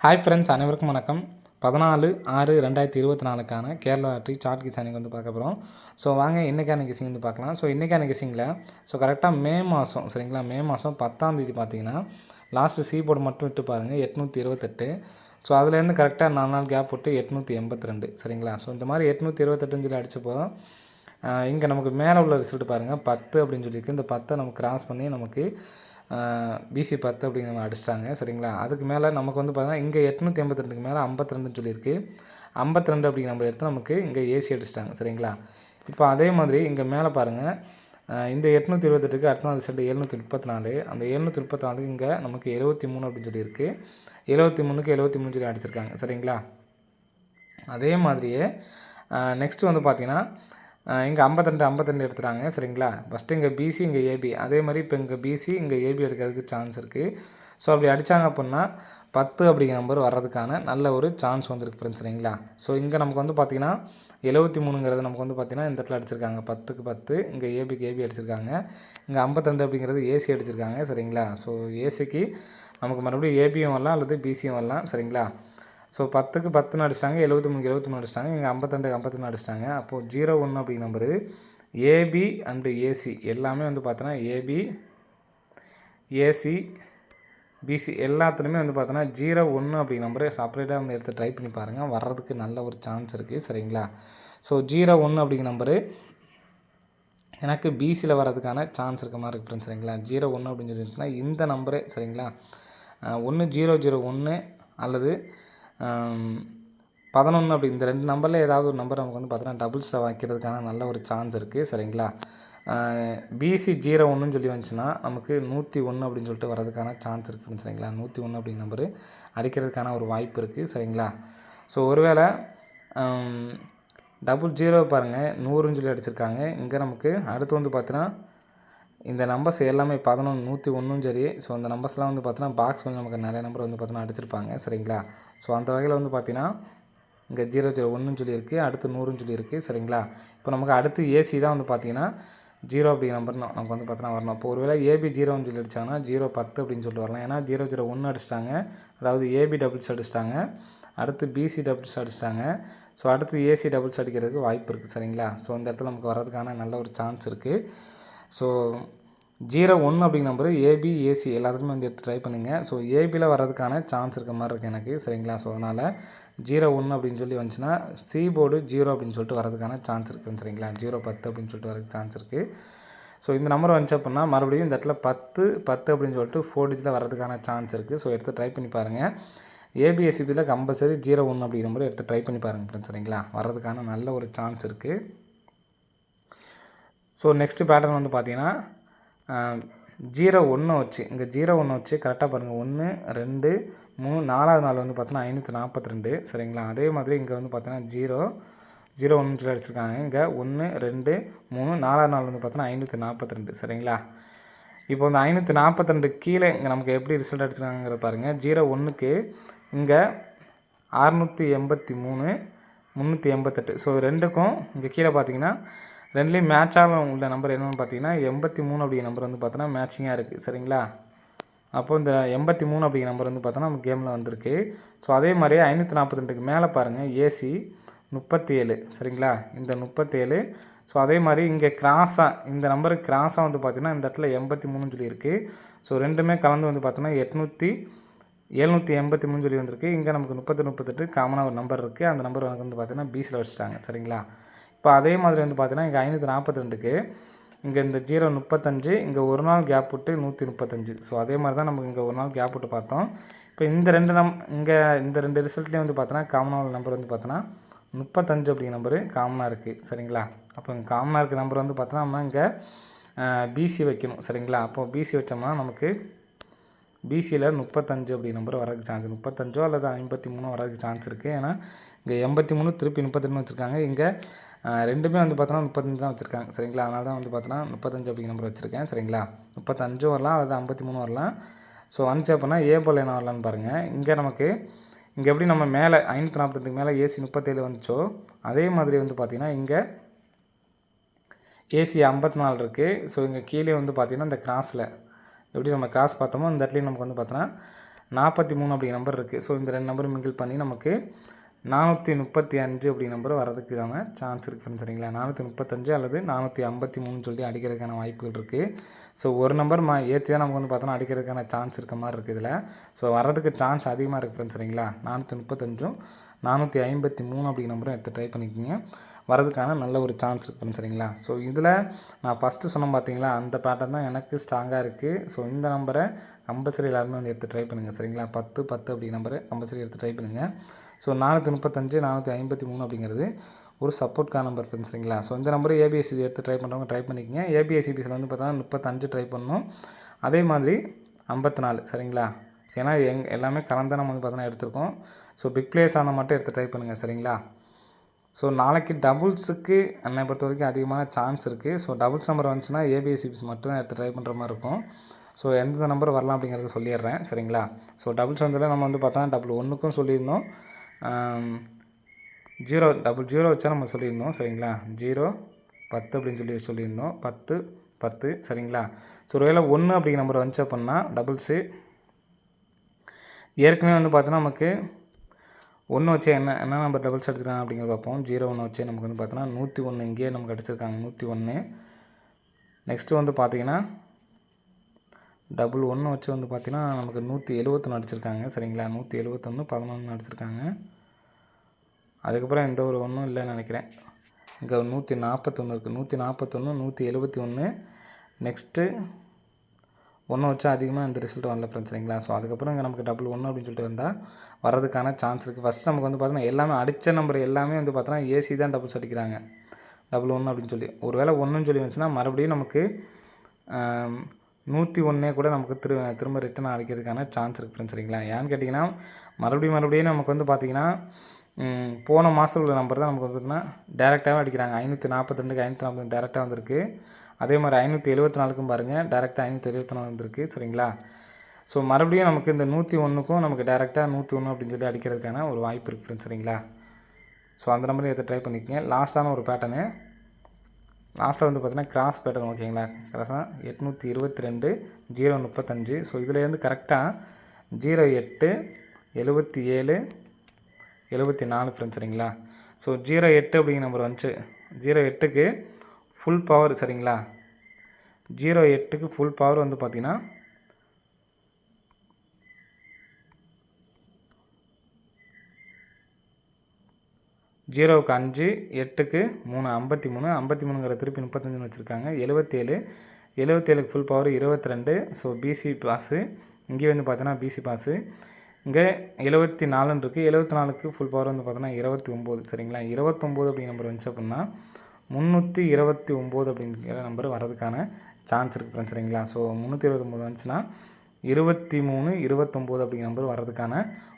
Hi friends, அனைவருக்கும் வணக்கம். 14/6/2024க்கான Kerala lottery chart கிசானிக்கு வந்து பார்க்க போகிறோம். ஸோ வாங்க இன்றைக்கான கெஸிங் வந்து பார்க்கலாம். ஸோ இன்றைக்கான கெஸிங்கில் கரெக்டாக மே மாதம் சரிங்களா, மே மாதம் 10ஆம் தேதி பார்த்தீங்கன்னா லாஸ்ட்டு சி போர்டு மட்டும் விட்டு பாருங்கள் 828. ஸோ அதுலேருந்து கரெக்டாக 4 நாள் கேப் விட்டு 882 சரிங்களா. ஸோ இந்த மாதிரி 828 சொல்லி அடிச்சப்போ இங்கே நமக்கு மேலே உள்ள ரிசல்ட் பாருங்கள் 10 அப்படின்னு சொல்லியிருக்கு. இந்த 10 நம்ம கிராஸ் பண்ணி நமக்கு பிசி 10 அப்படிங்கிற அடிச்சிட்டாங்க சரிங்களா. அதுக்கு மேலே நமக்கு வந்து பார்த்தீங்கன்னா இங்கே 882க்கு மேலே 52 சொல்லியிருக்கு. 52 அப்படிங்கிற நம்பர் எடுத்து நமக்கு இங்கே ஏசி அடிச்சிட்டாங்க சரிங்களா. இப்போ அதே மாதிரி இங்கே மேலே பாருங்கள், இந்த 828க்கு அடுத்த நாள் ரிசல்ட் 734. அந்த 734க்கு இங்கே நமக்கு 73 அப்படின்னு சொல்லியிருக்கு. 73க்கு 73 சொல்லி அடிச்சிருக்காங்க சரிங்களா. அதே மாதிரியே நெக்ஸ்ட்டு வந்து பார்த்திங்கன்னா இங்கே 52 எடுத்துகிறாங்க சரிங்களா. ஃபஸ்ட்டு இங்கே பிசி இங்கே ஏபி, அதே மாதிரி இப்போ இங்கே பிசி இங்கே ஏபி எடுக்கிறதுக்கு சான்ஸ் இருக்குது. ஸோ அப்படி அடித்தாங்க அப்படின்னா 10 அப்படிங்கிற நம்பர் வர்றதுக்கான நல்ல ஒரு சான்ஸ் வந்துருக்கு ஃப்ரெண்ட்ஸ் சரிங்களா. ஸோ இங்கே நமக்கு வந்து பார்த்திங்கன்னா 73ங்கிறது நமக்கு வந்து பார்த்திங்கன்னா இந்த இடத்துல அடிச்சிருக்காங்க 10க்கு 10, இங்கே ஏபிக்கு ஏபி அடிச்சிருக்காங்க. இங்கே 52 அப்படிங்கிறது ஏசி அடிச்சிருக்காங்க சரிங்களா. ஸோ ஏசிக்கு நமக்கு மறுபடியும் ஏபியும் வரலாம் அல்லது பிசியும் வரலாம் சரிங்களா. ஸோ 10க்கு 10 அடிச்சிட்டாங்க, 73க்கு 73 அடிச்சிட்டாங்க, இங்கே 52க்கு 53 அடிச்சிட்டாங்க. அப்போது 01 அப்படிங்கிற நம்பரு ஏபி அண்டு ஏசி எல்லாமே வந்து பார்த்தோன்னா ஏபி ஏசி பிசி எல்லாத்துலேயுமே வந்து பார்த்தோன்னா 01 அப்படிங்கிற நம்பரு செப்பரேட்டாக வந்து எடுத்து ட்ரை பண்ணி பாருங்கள், வர்றதுக்கு நல்ல ஒரு சான்ஸ் இருக்குது சரிங்களா. ஸோ 01 அப்படிங்கிற நம்பரு எனக்கு பிசியில் வர்றதுக்கான சான்ஸ் இருக்க மாதிரி இருக்குது ஃப்ரெண்ட்ஸ் சரிங்களா. 01 அப்படின்னு சொல்லி இருந்துச்சுன்னா இந்த நம்பரே சரிங்களா, 1001 அல்லது 11 அப்படி இந்த 2 நம்பரில் ஏதாவது ஒரு நம்பர் நமக்கு வந்து பார்த்தீங்கன்னா டபுள்ஸில் வைக்கிறதுக்கான நல்ல ஒரு சான்ஸ் இருக்குது சரிங்களா. பிசி 01 சொல்லி வந்துச்சுன்னா நமக்கு 101 அப்படின்னு சொல்லிட்டு வரதுக்கான சான்ஸ் இருக்குது சரிங்களா. 101 அப்படிங்கிற நம்பரு அடிக்கிறதுக்கான ஒரு வாய்ப்பு இருக்குது சரிங்களா. ஸோ ஒருவேளை 00 பாருங்கள் 100ன்னு சொல்லி அடிச்சிருக்காங்க. இங்கே நமக்கு அடுத்து வந்து பார்த்தீங்கன்னா இந்த நம்பர்ஸ் எல்லாமே 11 101 சரி. ஸோ அந்த நம்பர்ஸ்லாம் வந்து பார்த்தீங்கன்னா பாக்ஸ் வந்து நமக்கு நிறைய நம்பர் வந்து பார்த்தீங்கன்னா அடிச்சிருப்பாங்க சரிங்களா. ஸோ அந்த வகையில் வந்து பார்த்தீங்கன்னா இங்கே 001 சொல்லியிருக்கு, அடுத்து 100ன்னு சொல்லியிருக்கு சரிங்களா. இப்போ நமக்கு அடுத்து ஏசி தான் வந்து பார்த்தீங்கன்னா 0 அப்படிங்கிற நம்பர் நமக்கு வந்து பார்த்தீங்கன்னா வரணும். இப்போ ஒருவேளை ஏபி 0ன்னு சொல்லி அடித்தாங்கன்னா 010 அப்படின்னு சொல்லிட்டு வரலாம். ஏன்னா 001 அடிச்சிட்டாங்க, அதாவது ஏபி டபுள்ஸ் அடிச்சிட்டாங்க, அடுத்து பிசி டபுள்ஸ் அடிச்சிட்டாங்க. ஸோ அடுத்து ஏசி டபுள்ஸ் அடிக்கிறதுக்கு வாய்ப்பு இருக்குது சரிங்களா. ஸோ இந்த இடத்துல நமக்கு வர்றதுக்கான நல்ல ஒரு சான்ஸ் இருக்குது. ஸோ 01 அப்படிங்கிற நம்பரு ஏபி ஏசி எல்லாத்துக்குமே வந்து எடுத்து ட்ரை பண்ணுங்கள். ஸோ ஏபியில் வர்றதுக்கான சான்ஸ் இருக்க மாதிரி இருக்குது எனக்கு சரிங்களா. ஸோ அதனால் 01 அப்படின்னு சொல்லி வந்துச்சுன்னா சி போர்டு 0 அப்படின்னு சொல்லிட்டு வரதுக்கான சான்ஸ் இருக்குதுன்னு சரிங்களா. 010 அப்படின்னு சொல்லிட்டு வரதுக்கு சான்ஸ் இருக்குது. ஸோ இந்த நம்பர் வந்துச்சு அப்படின்னா மறுபடியும் இந்த இடத்துல 10 அப்படின்னு சொல்லிட்டு 4 டிஜிட்டில் வரதுக்கான சான்ஸ் இருக்குது. ஸோ எடுத்து ட்ரை பண்ணி பாருங்கள். ஏபிஎஸ்சிபியில் கம்பல்சரி 01 அப்படிங்கிற நம்பர் எடுத்து ட்ரை பண்ணி பாருங்கள் சரிங்களா. வர்றதுக்கான நல்ல ஒரு சான்ஸ் இருக்குது. ஸோ நெக்ஸ்ட்டு பேட்டர்ன் வந்து பார்த்தீங்கன்னா 01 வச்சு இங்கே 01 வச்சு கரெக்டாக பாருங்கள் 1 2 3 4வது நாள் வந்து பார்த்தீங்கன்னா 542 சரிங்களா. அதே மாதிரி இங்கே வந்து பார்த்தீங்கன்னா 01 சொல்லி அடிச்சிருக்காங்க. இங்கே 1 2 3 4வது நாள் வந்து பார்த்தீங்கன்னா 542 சரிங்களா. இப்போ இந்த 542 கீழே இங்கே நமக்கு எப்படி ரிசல்ட் அடிச்சிருக்காங்கிறத பாருங்கள். 01க்கு இங்கே 683 388. ஸோ ரெண்டுக்கும் இங்கே கீழே பார்த்தீங்கன்னா ரெண்டுலேயும் மேட்சாக உள்ள நம்பர் என்னென்னு பார்த்தீங்கன்னா 83 அப்படிங்கிற நம்பர் வந்து பார்த்தோன்னா மேட்சிங்காக இருக்குது சரிங்களா. அப்போது இந்த 83 அப்படிங்கிற நம்பர் வந்து பார்த்தோன்னா நம்ம கேமில் வந்திருக்கு. ஸோ அதே மாதிரியே 542க்கு மேலே பாருங்கள் ஏசி 37 சரிங்களா. இந்த 37. ஸோ அதே மாதிரி இங்கே கிராஸாக இந்த நம்பருக்கு கிராஸாக வந்து பார்த்திங்கன்னா இந்த இடத்துல 83 சொல்லியிருக்கு. ஸோ ரெண்டுமே கலந்து வந்து பார்த்தோன்னா 783 சொல்லி வந்திருக்கு. இங்கே நமக்கு 38 காமனாக ஒரு நம்பர் இருக்குது. அந்த நம்பர் வந்து பார்த்தீங்கன்னா பிசியில் வச்சுட்டாங்க சரிங்களா. இப்போ அதே மாதிரி வந்து பார்த்தீங்கன்னா இங்கே 542க்கு இங்கே இந்த 035 இங்கே ஒரு நாள் கேப் விட்டு 135. ஸோ அதே மாதிரி தான் நமக்கு இங்கே ஒரு நாள் கேப் விட்டு பார்த்தோம். இப்போ இந்த ரெண்டு ரிசல்ட்லேயும் வந்து பார்த்தோன்னா காமனாக நம்பர் வந்து பார்த்தோன்னா 35 அப்படிங்கிற நம்பரு காமனாக இருக்குது சரிங்களா. அப்போ இங்கே காமனாக இருக்க நம்பர் வந்து பார்த்தோன்னா நம்ம இங்கே பிசி வைக்கணும் சரிங்களா. அப்போது பிசி வச்சோம்னா நமக்கு பிசியில் 35 அப்படி நம்பர் வரதுக்கு சான்ஸ் 35 அல்லது 53 வரதுக்கு சான்ஸ் இருக்குது. ஏன்னா இங்கே 83 திருப்பி 32 வச்சுருக்காங்க. இங்கே ரெண்டுமே வந்து பார்த்தோன்னா 35 தான் வச்சுருக்காங்க சரிங்களா. அதனால தான் வந்து பார்த்தோன்னா 35 அப்படிங்கிற நம்பர் வச்சுருக்கேன் சரிங்களா. 35 வரலாம் அல்லது 53 வரலாம். ஸோ வந்துச்சு அப்படின்னா ஏ போல் என்ன வரலான்னு பாருங்கள். இங்கே நமக்கு இங்கே எப்படி நம்ம மேலே 542க்கு மேலே ஏசி 37 வந்துச்சோ அதே மாதிரி வந்து பார்த்திங்கன்னா இங்கே ஏசி 54 இருக்குது. ஸோ இங்கே கீழே வந்து பார்த்திங்கன்னா இந்த கிராஸில் எப்படி நம்ம கிராஸ் பார்த்தோமோ இந்த இடத்துலையும் நமக்கு வந்து பார்த்தோன்னா 43 அப்படிங்கிற நம்பர் இருக்குது. ஸோ இந்த 2 நம்பரும் மிங்கிள் பண்ணி நமக்கு 435 அப்படிங்கிற நம்பர் வரதுக்கான சான்ஸ் இருக்குது ஃப்ரெண்ட்ஸ். சரிங்களா, 435 அல்லது 453 சொல்லி அடிக்கிறதுக்கான வாய்ப்புகள் இருக்குது. ஸோ ஒரு நம்பர் ஏற்றி தான் நமக்கு வந்து பார்த்தோன்னா அடிக்கிறதுக்கான சான்ஸ் இருக்க மாதிரி இருக்குது இதில். ஸோ வர்றதுக்கு சான்ஸ் அதிகமாக இருக்குது ஃப்ரெண்ட்ஸ். சரிங்களா, 435 453 அப்படிங்கிற நம்பரும் எடுத்து ட்ரை பண்ணிக்கோங்க. வரதுக்கான நல்ல ஒரு சான்ஸ் இருக்குது. சரிங்களா, ஸோ இதில் நான் ஃபஸ்ட்டு சொன்னேன் பார்த்தீங்களா, அந்த பேட்டர்ன் தான் எனக்கு ஸ்ட்ராங்காக இருக்குது. ஸோ இந்த நம்பரை கம்பல்சரி எல்லாருமே வந்து எடுத்து ட்ரை பண்ணுங்கள். சரிங்களா, 10 10 அப்படிங்கிற நம்பரை கம்பல்சரி எடுத்து ட்ரை பண்ணுங்கள். ஸோ 435 453 அப்படிங்கிறது ஒரு சப்போர்ட்கான நம்பர் ஃப்ரெண்ட்ஸ். சரிங்களா, ஸோ இந்த நம்பர் ஏபிஎஸ்சி எடுத்து ட்ரை பண்ணுறவங்க ட்ரை பண்ணிக்கோங்க. ஏபிஎஸ்சிபிஸில் வந்து பார்த்தோன்னா 35 ட்ரை பண்ணணும். அதே மாதிரி 54. சரிங்களா, ஏன்னா எல்லாமே கலந்து நம்ம வந்து பார்த்தோன்னா எடுத்துருக்கோம். ஸோ பிக் பிளேஸ் ஆனால் மட்டும் எடுத்து ட்ரை பண்ணுங்கள். சரிங்களா, ஸோ நாளைக்கு டபுள்ஸுக்கு என்னை பொறுத்த வரைக்கும் அதிகமான சான்ஸ் இருக்குது. ஸோ டபுள்ஸ் நம்பர் வந்துச்சுன்னா ஏபிஎஸ்சிபிஸ் மட்டும் தான் எடுத்து ட்ரை பண்ணுற மாதிரி இருக்கும். ஸோ எந்த நம்பர் வரலாம் அப்படிங்கிறத சொல்லிடுறேன். சரிங்களா, ஸோ டபுள்ஸ் வந்ததில் நம்ம வந்து பார்த்தோன்னா 1 சொல்லியிருந்தோம், 0 வச்சா நம்ம சொல்லியிருந்தோம். சரிங்களா, 0 10 அப்படின்னு சொல்லியிருந்தோம், 10 10. சரிங்களா, ஸோ ஒருவேளை 1 அப்படிங்கிற நம்பர் வந்துச்சு அப்படின்னா டபுள்ஸு ஏற்கனவே வந்து பார்த்தோன்னா நமக்கு 1 வச்சு என்ன நம்பர் டபுள்ஸ் அடிச்சிருக்காங்க அப்படிங்கிறத பார்ப்போம். 0 வச்சு நமக்கு வந்து பார்த்தோன்னா 101 இங்கேயே நமக்கு அடிச்சிருக்காங்க, 101. நெக்ஸ்ட்டு வந்து பார்த்தீங்கன்னா 1 வச்சு வந்து பார்த்தீங்கன்னா நமக்கு 171 அடிச்சிருக்காங்க. சரிங்களா, 171 11 அடிச்சிருக்காங்க. அதுக்கப்புறம் எந்த ஒரு ஒன்றும் இல்லைன்னு நினைக்கிறேன். இங்கே 141 இருக்குது, 141 171. நெக்ஸ்ட்டு 1 வச்சா அதிகமாக இந்த ரிசல்ட் வரல ஃப்ரெண்ட்ஸ். சரிங்களா, ஸோ அதுக்கப்புறம் இங்கே நமக்கு 1 அப்படின்னு சொல்லிட்டு வந்தால் வரதுக்கான சான்ஸ் இருக்குது. ஃபஸ்ட்டு நமக்கு வந்து பார்த்தோன்னா எல்லாமே அடித்த நம்பர் எல்லாமே வந்து பார்த்தோன்னா ஏசி தான் டபுள்ஸ் அடிக்கிறாங்க, 1 அப்படின்னு சொல்லி. ஒரு வேளை 1ன்னு சொல்லி வந்துச்சுன்னா மறுபடியும் நமக்கு 101 கூட நமக்கு திரும்ப ரிட்டன் அடிக்கிறதுக்கான சான்ஸ் இருக்குது ஃப்ரெண்ட்ஸ். சரிங்களா, ஏன்னு கேட்டிங்கன்னா மறுபடியும் நமக்கு வந்து பார்த்திங்கன்னா போன மாதம் உள்ள நம்பர் தான் நமக்கு வந்து பார்த்திங்கன்னா டேரெக்டாகவே அடிக்கிறாங்க. 542க்கு 540 டேரெக்டாக வந்திருக்கு. அதே மாதிரி 574க்கும் பாருங்கள் டேரெக்டாக 574 வந்திருக்கு. சரிங்களா, ஸோ மறுபடியும் நமக்கு இந்த 101க்கும் நமக்கு டேரெக்டாக 101 அப்படின்னு சொல்லி அடிக்கிறதுக்கான ஒரு வாய்ப்பு இருக்குது ஃப்ரெண்ட்ஸ். சரிங்களா, ஸோ அந்த நம்பரையும் எடுத்து ட்ரை பண்ணிக்கோங்க. லாஸ்ட்டான ஒரு பேட்டர்னு, லாஸ்ட்டில் வந்து பார்த்தீங்கன்னா கிராஸ் பேட்டர்ன். ஓகேங்களா, கிராஸாக 822 035. ஸோ இதுலேருந்து கரெக்டாக 08 77 74 ஃப்ரெண்ட்ஸ். சரிங்களா, ஸோ 08 அப்படிங்கிற நம்பர் வந்துச்சு. 08க்கு ஃபுல் பவர். சரிங்களா, 08க்கு ஃபுல் பவர் வந்து பார்த்திங்கன்னா 0க்கு 5 8க்கு 3 53 53ங்கிற திருப்பி 35 வச்சுருக்காங்க. 77க்கு full power 22. So busy boss. இங்கே வந்து பார்த்தீங்கன்னா பிசி பாஸு. இங்கே 74 இருக்குது. 74க்கு ஃபுல் பவர் வந்து பார்த்தோன்னா 29. சரிங்களா, 29 அப்படிங்கிற நம்பர் வந்துச்சு அப்படின்னா 329 அப்படிங்கிற நம்பர் வரதுக்கான சான்ஸ் இருக்குது ஃப்ரெண்ட்ஸ். சரிங்களா, ஸோ 329 வந்துச்சுன்னா 23 29 அப்படிங்கிற நம்பர் வரதுக்கான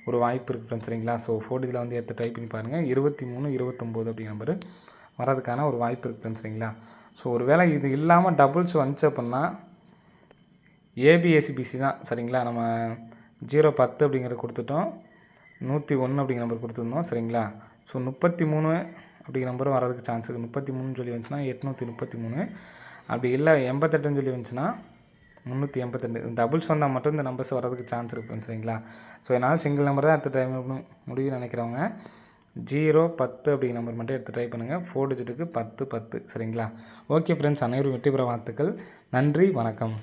ஒரு வாய்ப்பு இருக்குது ஃப்ரெண்ட்ஸ். சரிங்களா, ஸோ 4 வந்து எடுத்து ட்ரை பண்ணி பாருங்கள். 23 29 அப்படிங்கிற நம்பர் வரதுக்கான ஒரு வாய்ப்பு இருக்குது ஃப்ரெண்ட்ஸ். சரிங்களா, ஸோ ஒரு வேளை இது இல்லாமல் டபுள்ஸ் வந்துச்சு அப்படின்னா ஏபிஎஸ்சிபிசி தான். சரிங்களா, நம்ம 010 அப்படிங்கிறத கொடுத்துட்டோம், 101 அப்படிங்கிற நம்பர் கொடுத்துருந்தோம். சரிங்களா, ஸோ 33 அப்படிங்கிற நம்பரும் வரதுக்கு சான்ஸ் இருக்குது. 33 சொல்லி வந்துச்சுன்னா 833. அப்படி இல்லை 88 சொல்லி வந்துச்சுன்னா 382. டபுள்ஸ் வந்தால் மட்டும் இந்த நம்பர்ஸ் வரதுக்கு சான்ஸ் இருக்குது. சரிங்களா, ஸோ என்னால் சிங்கிள் நம்பர் தான் எடுத்து ட்ரை முடியும்னு நினைக்கிறவங்க 0 10 அப்படிங்கிற நம்பர் மட்டும் எடுத்து ட்ரை பண்ணுங்கள். 4 டிஜிட்டுக்கு 10 10. சரிங்களா, ஓகே ஃப்ரெண்ட்ஸ், அனைவரும் வெற்றி பெற வாழ்த்துக்கள். நன்றி, வணக்கம்.